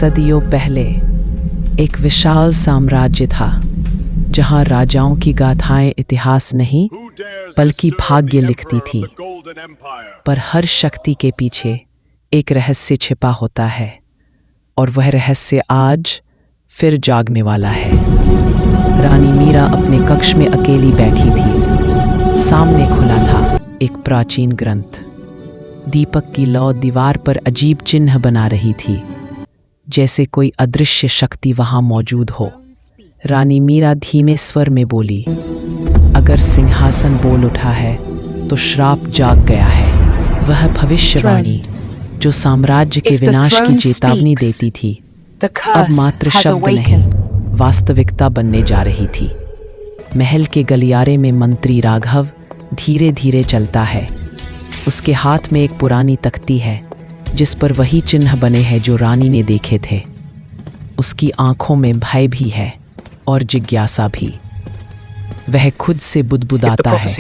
सदियों पहले एक विशाल साम्राज्य था जहां राजाओं की गाथाएं इतिहास नहीं बल्कि भाग्य लिखती थी। पर हर शक्ति के पीछे एक रहस्य छिपा होता है और वह रहस्य आज फिर जागने वाला है। रानी मीरा अपने कक्ष में अकेली बैठी थी। सामने खुला था एक प्राचीन ग्रंथ। दीपक की लौ दीवार पर अजीब चिन्ह बना रही थी, जैसे कोई अदृश्य शक्ति वहां मौजूद हो। रानी मीरा धीमे स्वर में बोली, अगर सिंहासन बोल उठा है तो श्राप जाग गया है। वह भविष्यवाणी जो साम्राज्य के विनाश की चेतावनी देती थी, अब मात्र शब्द नहीं, वास्तविकता बनने जा रही थी। महल के गलियारे में मंत्री राघव धीरे धीरे चलता है। उसके हाथ में एक पुरानी तख्ती है जिस पर वही चिन्ह बने हैं जो रानी ने देखे थे। उसकी आंखों में भय भी है और जिज्ञासा भी। वह खुद से बुदबुदाता है,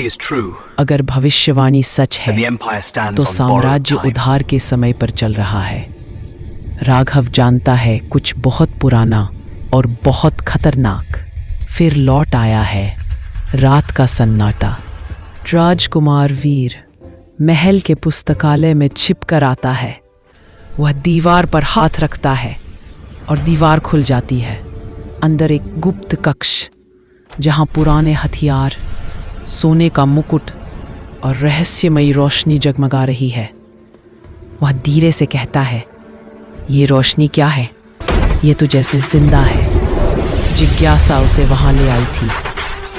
अगर भविष्यवाणी सच है तो साम्राज्य उद्धार के समय पर चल रहा है। राघव जानता है कुछ बहुत पुराना और बहुत खतरनाक फिर लौट आया है। रात का सन्नाटा। राजकुमार वीर महल के पुस्तकालय में छिप कर आता है। वह दीवार पर हाथ रखता है और दीवार खुल जाती है। अंदर एक गुप्त कक्ष जहां पुराने हथियार, सोने का मुकुट और रहस्यमयी रोशनी जगमगा रही है। वह धीरे से कहता है, ये रोशनी क्या है? ये तो जैसे जिंदा है। जिज्ञासा उसे वहां ले आई थी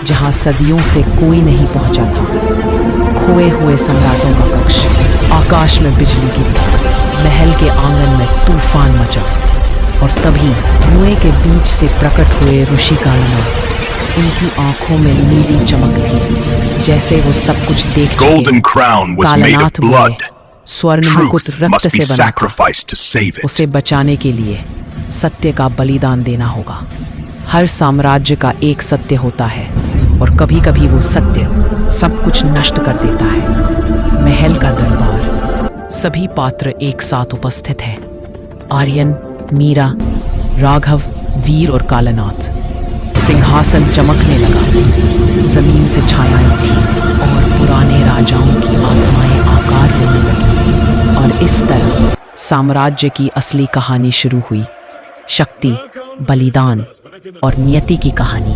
जहां सदियों से कोई नहीं पहुंचा था। खोए हुए सम्राटों का कक्ष। आकाश में बिजली गिरी, महल के आंगन में तूफान मचा और तभी धुएं के बीच से प्रकट हुए ऋषि कालनाथ। उनकी आंखों में नीली चमक थी, जैसे वो सब कुछ देख चुके। कालनाथ बोले, स्वर्ण मुकुट रक्त से बना था। उसे बचाने के लिए सत्य का बलिदान देना होगा। हर साम्राज्य का एक सत्य होता है और कभी कभी वो सत्य सब कुछ नष्ट कर देता है। महल का दरबार। सभी पात्र एक साथ उपस्थित हैं। आर्यन, मीरा, राघव, वीर और कालनाथ। सिंहासन चमकने लगा, जमीन से छायाएं उठी और पुराने राजाओं की आत्माएं आकार लेने लगी। और इस तरह साम्राज्य की असली कहानी शुरू हुई। शक्ति, बलिदान और नियति की कहानी।